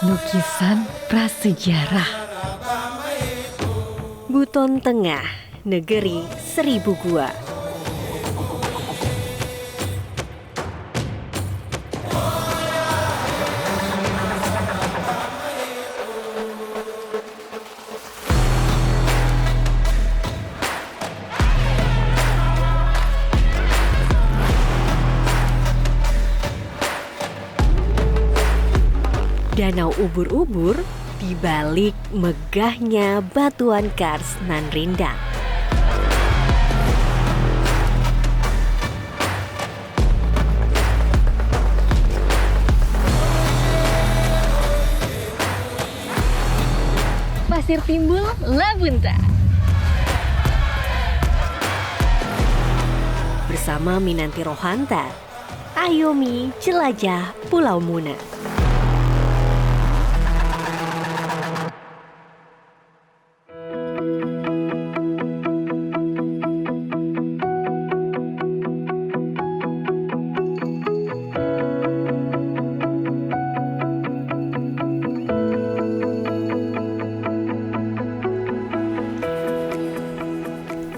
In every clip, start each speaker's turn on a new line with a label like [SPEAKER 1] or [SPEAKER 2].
[SPEAKER 1] Lukisan prasejarah. Buton Tengah, negeri seribu gua. Danau ubur-ubur di balik megahnya batuan kars nan rindang. Pasir Timbul, Labunta. Bersama Minanti Rohanta, ayomi jelajah Pulau Muna.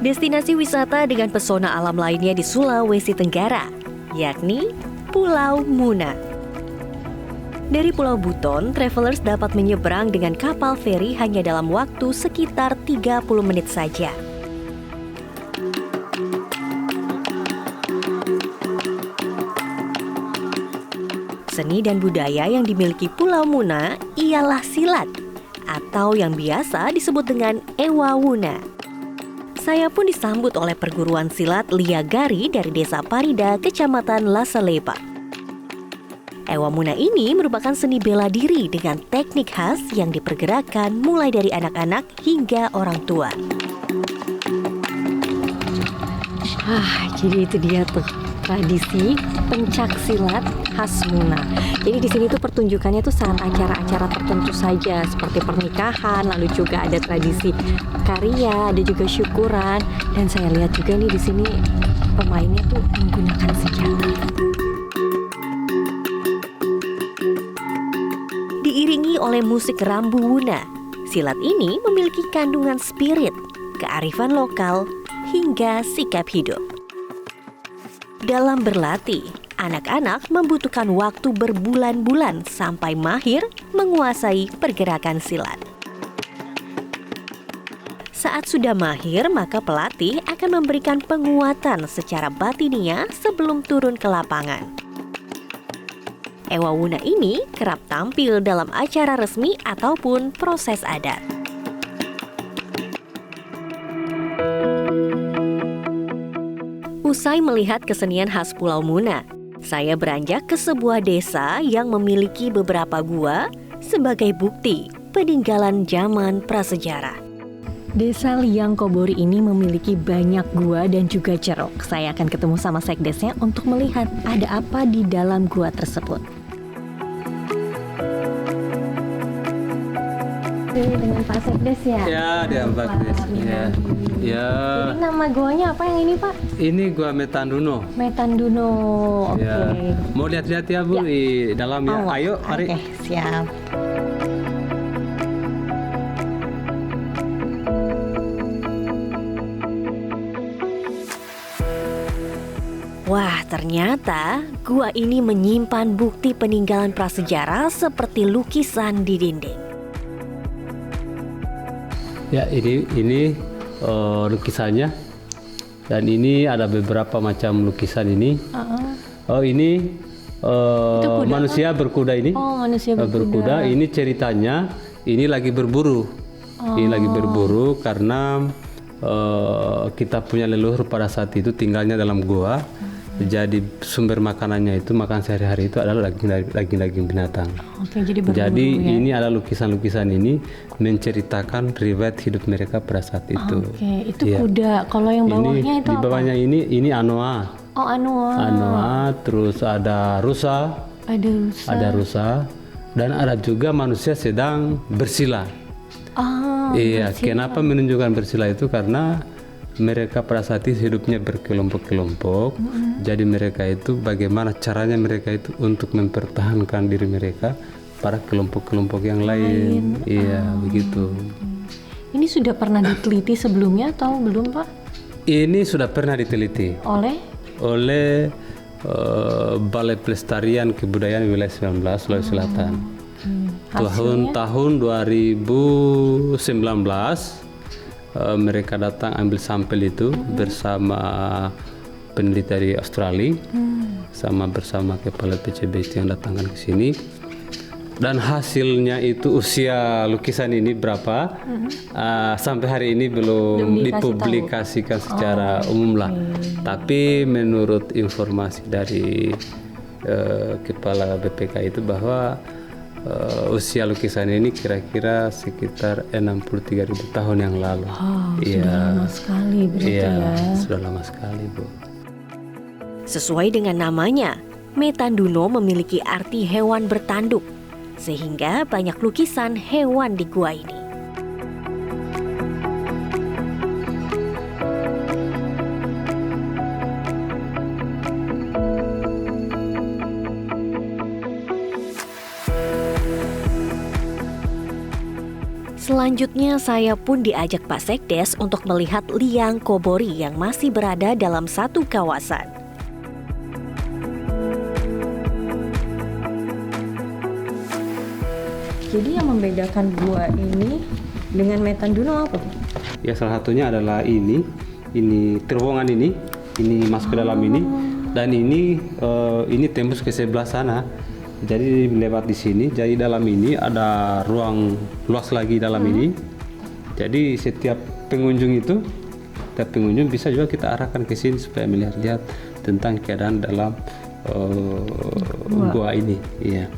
[SPEAKER 1] Destinasi wisata dengan pesona alam lainnya di Sulawesi Tenggara, yakni Pulau Muna. Dari Pulau Buton, travelers dapat menyeberang dengan kapal feri hanya dalam waktu sekitar 30 menit saja. Seni dan budaya yang dimiliki Pulau Muna ialah silat, atau yang biasa disebut dengan Ewa Wuna. Saya pun disambut oleh perguruan silat Liagari dari Desa Parida, Kecamatan Lasalepa. Ewa Muna ini merupakan seni bela diri dengan teknik khas yang dipergerakkan mulai dari anak-anak hingga orang tua. Jadi itu dia tuh tradisi pencak silat khas Muna. Jadi di sini tuh pertunjukannya tuh saat acara-acara tertentu saja, seperti pernikahan, lalu juga ada tradisi karya, ada juga syukuran, dan saya lihat juga nih di sini pemainnya tuh menggunakan senjata. Diiringi oleh musik rambu Wuna, silat ini memiliki kandungan spirit, kearifan lokal, hingga sikap hidup. Dalam berlatih, anak-anak membutuhkan waktu berbulan-bulan sampai mahir menguasai pergerakan silat. Saat sudah mahir, maka pelatih akan memberikan penguatan secara batiniah sebelum turun ke lapangan. Ewa Wuna ini kerap tampil dalam acara resmi ataupun proses adat. Usai melihat kesenian khas Pulau Muna, saya beranjak ke sebuah desa yang memiliki beberapa gua sebagai bukti peninggalan zaman prasejarah. Desa Liang Kobori ini memiliki banyak gua dan juga ceruk. Saya akan ketemu sama sekdesnya untuk melihat ada apa di dalam gua tersebut. Dengan Pak Sekdes ya?
[SPEAKER 2] Ya, dengan Pak Sekdes. Ya.
[SPEAKER 1] Ini nama guanya apa yang ini, Pak?
[SPEAKER 2] Ini gua Metanduno.
[SPEAKER 1] Metanduno. Oke.
[SPEAKER 2] Ya. Mau lihat-lihat ya, Bu,
[SPEAKER 1] Ya.
[SPEAKER 2] di dalam ya. Ayo, mari.
[SPEAKER 1] Oke, siap. Wah, ternyata gua ini menyimpan bukti peninggalan prasejarah seperti lukisan di dinding.
[SPEAKER 2] Ya, ini lukisannya. Dan ini ada beberapa macam lukisan ini. Oh, ini manusia berkuda ini.
[SPEAKER 1] Oh, manusia berkuda.
[SPEAKER 2] Ini ceritanya, ini lagi berburu. Ini lagi berburu karena kita punya leluhur pada saat itu tinggalnya dalam gua. Jadi sumber makanannya itu, makan sehari-hari itu adalah daging binatang.
[SPEAKER 1] Oke, jadi berburu,
[SPEAKER 2] Jadi
[SPEAKER 1] ya?
[SPEAKER 2] ini ada lukisan-lukisan ini menceritakan riwayat hidup mereka pada saat itu.
[SPEAKER 1] Oke, itu
[SPEAKER 2] Ya.
[SPEAKER 1] kuda. Kalau yang bawahnya
[SPEAKER 2] Ini
[SPEAKER 1] itu
[SPEAKER 2] di bawahnya
[SPEAKER 1] apa?
[SPEAKER 2] ini anoa.
[SPEAKER 1] Oh, anoa.
[SPEAKER 2] Anoa, terus ada rusa,
[SPEAKER 1] Ada rusa.
[SPEAKER 2] dan ada juga manusia sedang bersila. Iya,
[SPEAKER 1] bersila.
[SPEAKER 2] kenapa menunjukkan bersila itu? Karena mereka pada saat itu hidupnya berkelompok-kelompok. Jadi mereka itu bagaimana caranya mereka itu untuk mempertahankan diri mereka pada kelompok-kelompok yang lain. Iya, begitu.
[SPEAKER 1] Ini sudah pernah diteliti sebelumnya atau belum, Pak?
[SPEAKER 2] Ini sudah pernah diteliti oleh Balai Pelestarian Kebudayaan Wilayah 19 Sulawesi Selatan. Tahun 2019 mereka datang ambil sampel itu bersama peneliti dari Australia, bersama kepala PCBC yang datangkan ke sini. Dan hasilnya itu usia lukisan ini berapa, sampai hari ini belum dipublikasikan secara umum lah. Tapi menurut informasi dari kepala BPK itu bahwa usia lukisan ini kira-kira sekitar 63.000 tahun yang lalu.
[SPEAKER 1] Sudah lama sekali berarti ya.
[SPEAKER 2] Sudah lama sekali, Bu.
[SPEAKER 1] Sesuai dengan namanya, Metanduno memiliki arti hewan bertanduk, sehingga banyak lukisan hewan di gua ini. Selanjutnya saya pun diajak Pak Sekdes untuk melihat liang Kobori yang masih berada dalam satu kawasan. Jadi yang membedakan gua ini dengan Metanduno apa?
[SPEAKER 2] Ya, salah satunya adalah ini terowongan ini masuk ke dalam ini, dan ini tembus ke sebelah sana. Jadi lewat di sini, jadi dalam ini ada ruang luas lagi dalam ini. Jadi setiap pengunjung bisa juga kita arahkan ke sini supaya melihat tentang keadaan dalam gua ini. Iya.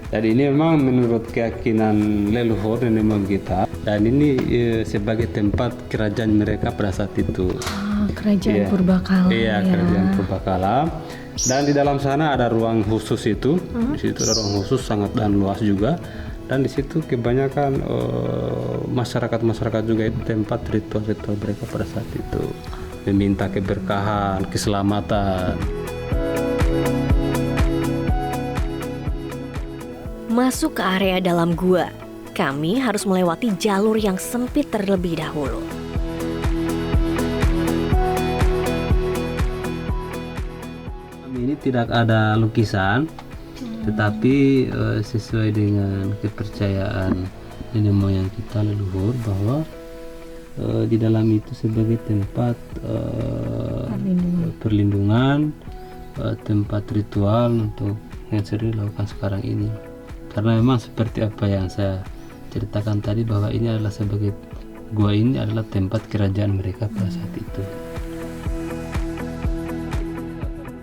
[SPEAKER 2] Jadi ini memang menurut keyakinan leluhur nenek kita, dan ini sebagai tempat kerajaan mereka pada saat itu.
[SPEAKER 1] Kerajaan Purbakala.
[SPEAKER 2] Iya, kerajaan Purbakala. Dan di dalam sana ada ruang khusus itu. Di situ ada ruang khusus sangat dan luas juga. Dan di situ kebanyakan masyarakat juga itu tempat ritual-ritual mereka pada saat itu, meminta keberkahan, keselamatan.
[SPEAKER 1] Masuk ke area dalam gua, kami harus melewati jalur yang sempit terlebih dahulu.
[SPEAKER 2] Ini tidak ada lukisan, tetapi sesuai dengan kepercayaan nenek moyang kita leluhur bahwa di dalam itu sebagai tempat perlindungan, tempat ritual untuk yang sering dilakukan sekarang ini. Karena memang seperti apa yang saya ceritakan tadi, bahwa ini adalah sebagai gua ini adalah tempat kerajaan mereka pada saat itu.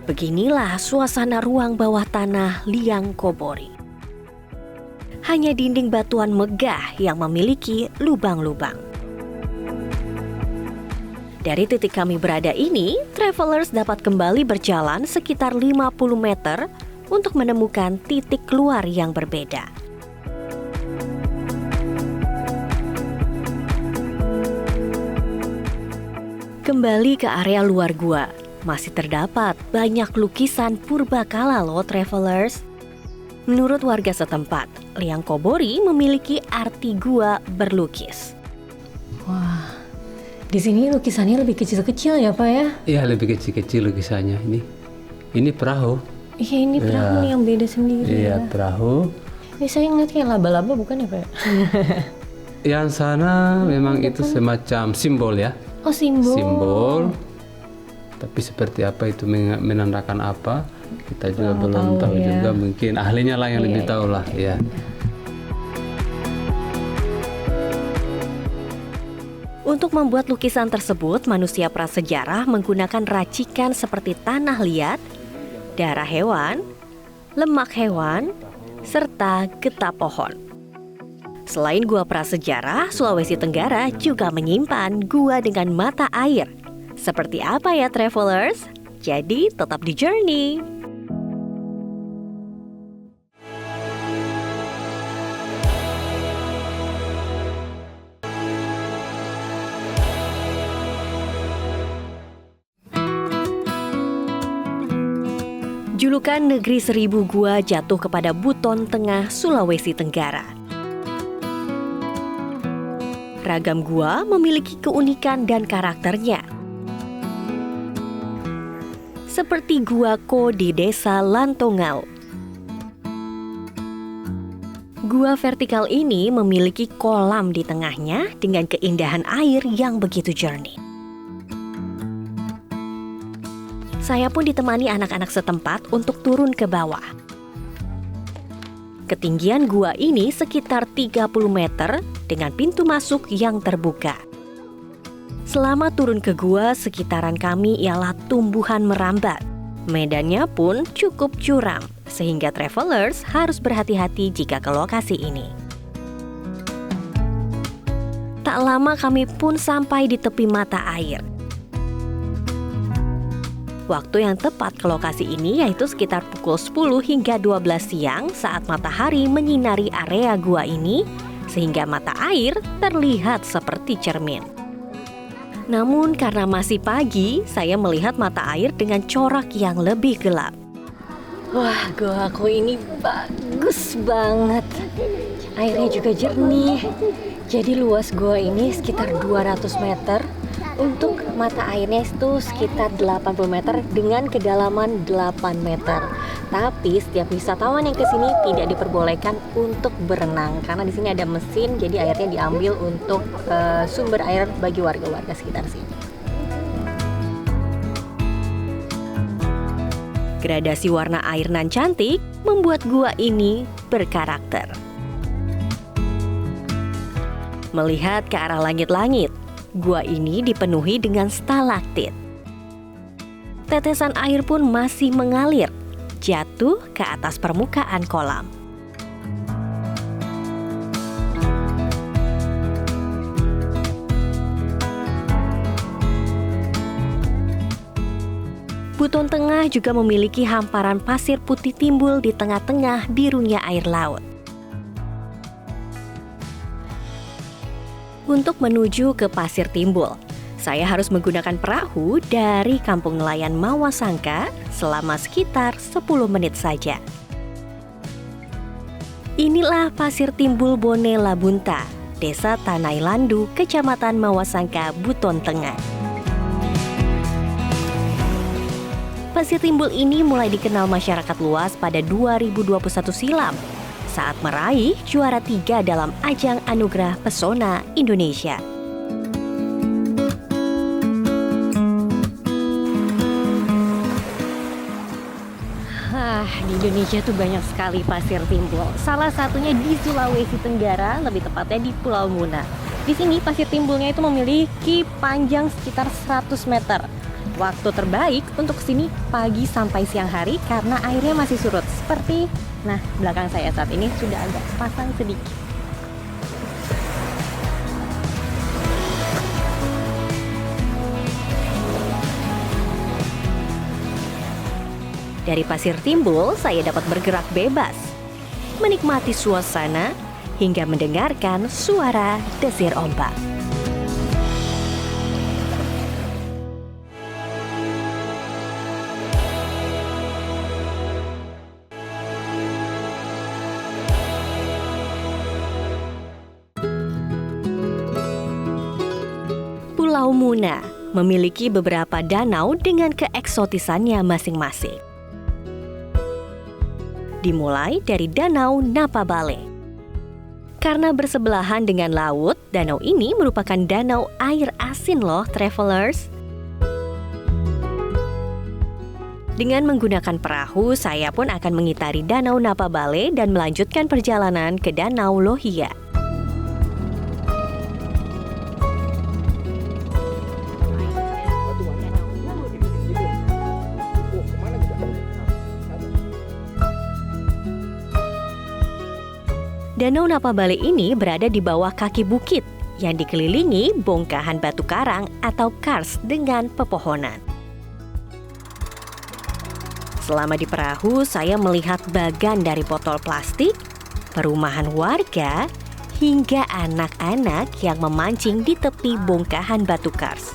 [SPEAKER 1] Beginilah suasana ruang bawah tanah liang Kobori. Hanya dinding batuan megah yang memiliki lubang-lubang. Dari titik kami berada ini, travelers dapat kembali berjalan sekitar 50 meter untuk menemukan titik keluar yang berbeda. Kembali ke area luar gua, masih terdapat banyak lukisan purbakala loh travelers. Menurut warga setempat, liang Kobori memiliki arti gua berlukis. Wah, di sini lukisannya lebih kecil-kecil ya Pak ya?
[SPEAKER 2] Iya, lebih kecil-kecil lukisannya ini perahu.
[SPEAKER 1] Iya, ini perahu nih yang beda sendiri.
[SPEAKER 2] Iya,
[SPEAKER 1] ya.
[SPEAKER 2] perahu.
[SPEAKER 1] Ini saya ngeliat kayak laba-laba bukan ya Pak?
[SPEAKER 2] Yang sana memang itu semacam simbol ya.
[SPEAKER 1] Oh, simbol.
[SPEAKER 2] Simbol. Tapi seperti apa itu menandakan apa, kita juga belum tahu ya. Juga mungkin ahlinya lah yang lebih tahu lah ya.
[SPEAKER 1] Untuk membuat lukisan tersebut, manusia prasejarah menggunakan racikan seperti tanah liat, darah hewan, lemak hewan, serta getah pohon. Selain gua prasejarah, Sulawesi Tenggara juga menyimpan gua dengan mata air. Seperti apa ya travelers? Jadi tetap di journey. Julukan negeri seribu gua jatuh kepada Buton Tengah, Sulawesi Tenggara. Ragam gua memiliki keunikan dan karakternya. Seperti Gua Ko di desa Lantongau. Gua vertikal ini memiliki kolam di tengahnya dengan keindahan air yang begitu jernih. Saya pun ditemani anak-anak setempat untuk turun ke bawah. Ketinggian gua ini sekitar 30 meter dengan pintu masuk yang terbuka. Selama turun ke gua, sekitaran kami ialah tumbuhan merambat. Medannya pun cukup curam, sehingga travelers harus berhati-hati jika ke lokasi ini. Tak lama kami pun sampai di tepi mata air. Waktu yang tepat ke lokasi ini yaitu sekitar pukul 10 hingga 12 siang saat matahari menyinari area gua ini, sehingga mata air terlihat seperti cermin. Namun karena masih pagi, saya melihat mata air dengan corak yang lebih gelap. Wah, gua aku ini bagus banget. Airnya juga jernih. Jadi luas gua ini sekitar 200 meter. Untuk mata airnya itu sekitar 80 meter dengan kedalaman 8 meter. Tapi setiap wisatawan yang kesini tidak diperbolehkan untuk berenang karena di sini ada mesin, jadi airnya diambil untuk sumber air bagi warga-warga sekitar sini. Gradasi warna air nan cantik membuat gua ini berkarakter. Melihat ke arah langit-langit, gua ini dipenuhi dengan stalaktit. Tetesan air pun masih mengalir, jatuh ke atas permukaan kolam. Buton Tengah juga memiliki hamparan pasir putih timbul di tengah-tengah birunya air laut. Untuk menuju ke Pasir Timbul, saya harus menggunakan perahu dari Kampung Nelayan Mawasangka selama sekitar 10 menit saja. Inilah Pasir Timbul Bone Labunta, Desa Tanai Landu, Kecamatan Mawasangka, Buton Tengah. Pasir Timbul ini mulai dikenal masyarakat luas pada 2021 silam saat meraih juara 3 dalam ajang Anugerah Pesona Indonesia. Di Indonesia tuh banyak sekali pasir timbul. Salah satunya di Sulawesi Tenggara, lebih tepatnya di Pulau Muna. Di sini pasir timbulnya itu memiliki panjang sekitar 100 meter. Waktu terbaik untuk kesini pagi sampai siang hari karena airnya masih surut. Seperti, belakang saya saat ini sudah agak pasang sedikit. Dari pasir timbul, saya dapat bergerak bebas, menikmati suasana, hingga mendengarkan suara desir ombak. Pulau Muna memiliki beberapa danau dengan keeksotisannya masing-masing. Dimulai dari Danau Napabale. Karena bersebelahan dengan laut, danau ini merupakan danau air asin loh, travelers. Dengan menggunakan perahu, saya pun akan mengitari Danau Napabale dan melanjutkan perjalanan ke Danau Lohia. Danau Napabale ini berada di bawah kaki bukit yang dikelilingi bongkahan batu karang atau kars dengan pepohonan. Selama di perahu, saya melihat bagan dari botol plastik, perumahan warga, hingga anak-anak yang memancing di tepi bongkahan batu kars.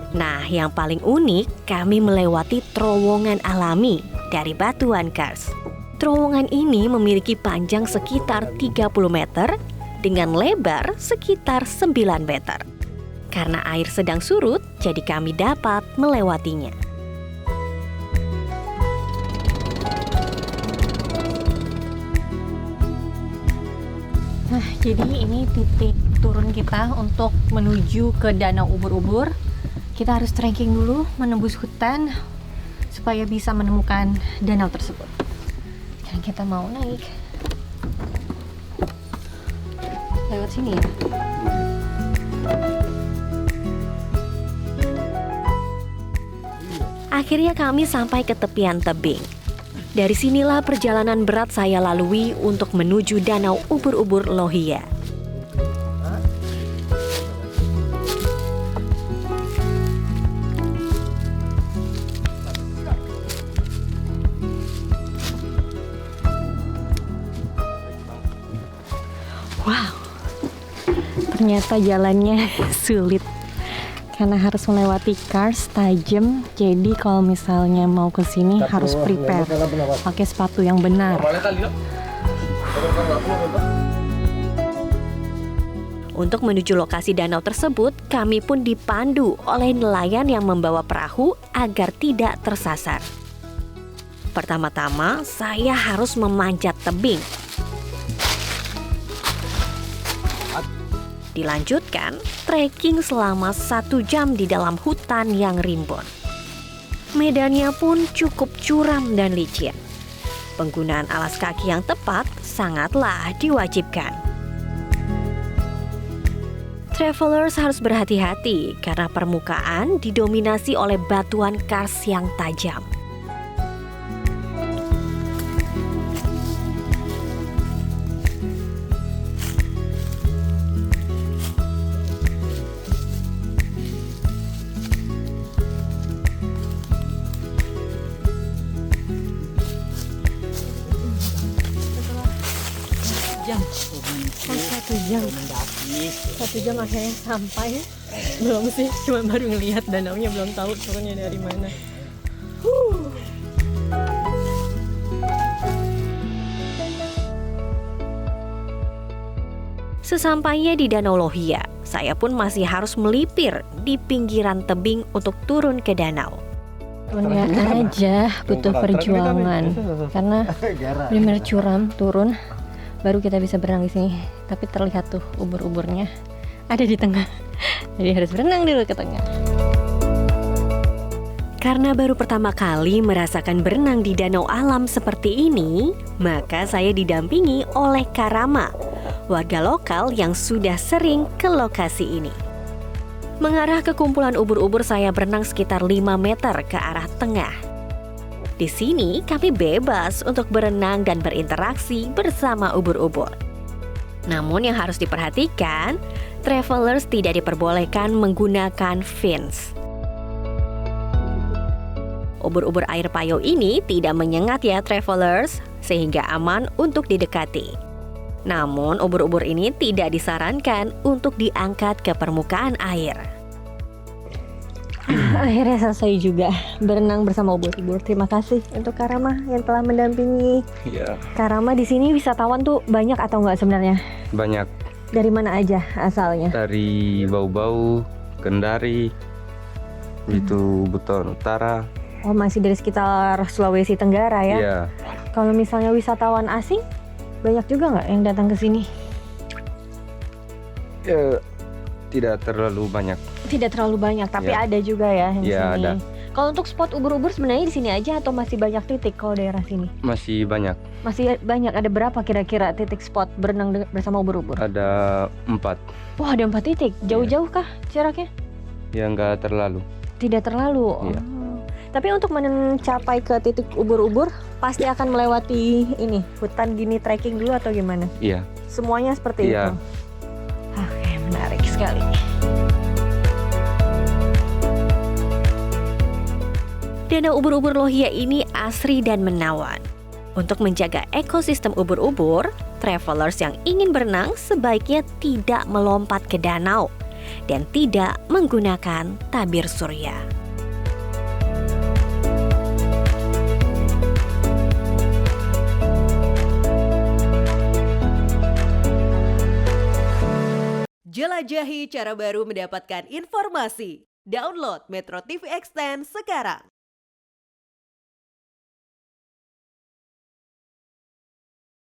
[SPEAKER 1] Nah, yang paling unik, kami melewati terowongan alami dari batuan kars. Terowongan ini memiliki panjang sekitar 30 meter dengan lebar sekitar 9 meter. Karena air sedang surut, jadi kami dapat melewatinya. Nah, jadi ini titik turun kita untuk menuju ke Danau Ubur-Ubur. Kita harus trekking dulu, menembus hutan supaya bisa menemukan danau tersebut. Dan kita mau naik lewat sini ya. Akhirnya kami sampai ke tepian tebing. Dari sinilah perjalanan berat saya lalui untuk menuju Danau Ubur-Ubur Lohia. Wow, ternyata jalannya sulit karena harus melewati kars tajam. Jadi kalau misalnya mau ke sini harus prepare, pakai sepatu yang benar. Untuk menuju lokasi danau tersebut, kami pun dipandu oleh nelayan yang membawa perahu agar tidak tersasar. Pertama-tama, saya harus memanjat tebing. Dilanjutkan, trekking selama 1 jam di dalam hutan yang rimbun. Medannya pun cukup curam dan licin. Penggunaan alas kaki yang tepat sangatlah diwajibkan. Travelers harus berhati-hati karena permukaan didominasi oleh batuan kars yang tajam. Satu jam akhirnya sampai. Belum sih, cuma baru ngelihat danaunya, belum tahu turunnya dari mana. Sesampainya di Danau Lohia, saya pun masih harus melipir di pinggiran tebing untuk turun ke danau. Turunnya aja butuh perjuangan karena benar curam turun. Baru kita bisa berenang di sini. Tapi terlihat tuh ubur-uburnya ada di tengah. Jadi harus berenang dulu ke tengah. Karena baru pertama kali merasakan berenang di danau alam seperti ini, maka saya didampingi oleh Karama, warga lokal yang sudah sering ke lokasi ini. Mengarah ke kumpulan ubur-ubur, saya berenang sekitar 5 meter ke arah tengah. Di sini kami bebas untuk berenang dan berinteraksi bersama ubur-ubur. Namun yang harus diperhatikan, travelers tidak diperbolehkan menggunakan fins. Ubur-ubur air payau ini tidak menyengat ya travelers, sehingga aman untuk didekati. Namun ubur-ubur ini tidak disarankan untuk diangkat ke permukaan air. Akhirnya selesai juga berenang bersama ubur-ubur. Terima kasih untuk Karama yang telah mendampingi.
[SPEAKER 3] Iya.
[SPEAKER 1] Karama, di sini wisatawan tuh banyak atau enggak sebenarnya?
[SPEAKER 3] Banyak.
[SPEAKER 1] Dari mana aja asalnya?
[SPEAKER 3] Dari Bau-Bau, Kendari, itu Buton Utara.
[SPEAKER 1] Oh, masih dari sekitar Sulawesi Tenggara ya?
[SPEAKER 3] Iya.
[SPEAKER 1] Kalau misalnya wisatawan asing, banyak juga nggak yang datang ke sini?
[SPEAKER 3] Ya, tidak terlalu banyak.
[SPEAKER 1] Tidak terlalu banyak, tapi
[SPEAKER 3] Ya.
[SPEAKER 1] ada juga ya di
[SPEAKER 3] Ya,
[SPEAKER 1] sini.
[SPEAKER 3] ada.
[SPEAKER 1] Kalau untuk spot ubur-ubur sebenarnya di sini aja atau masih banyak titik kalau daerah sini?
[SPEAKER 3] Masih banyak.
[SPEAKER 1] Masih banyak, ada berapa kira-kira titik spot berenang bersama ubur-ubur?
[SPEAKER 3] Ada 4.
[SPEAKER 1] Wah, ada 4 titik. Jauh-jauh kah jaraknya?
[SPEAKER 3] Ya, nggak terlalu.
[SPEAKER 1] Tidak terlalu.
[SPEAKER 3] Iya.
[SPEAKER 1] Oh. Tapi untuk mencapai ke titik ubur-ubur pasti akan melewati ini hutan gini, trekking dulu atau gimana?
[SPEAKER 3] Iya.
[SPEAKER 1] Semuanya seperti
[SPEAKER 3] Iya.
[SPEAKER 1] itu. Oke, menarik sekali. Danau Ubur-Ubur Lohia ini asri dan menawan. Untuk menjaga ekosistem ubur-ubur, travelers yang ingin berenang sebaiknya tidak melompat ke danau, dan tidak menggunakan tabir surya.
[SPEAKER 4] Jelajahi cara baru mendapatkan informasi. Download Metro TV Extend sekarang.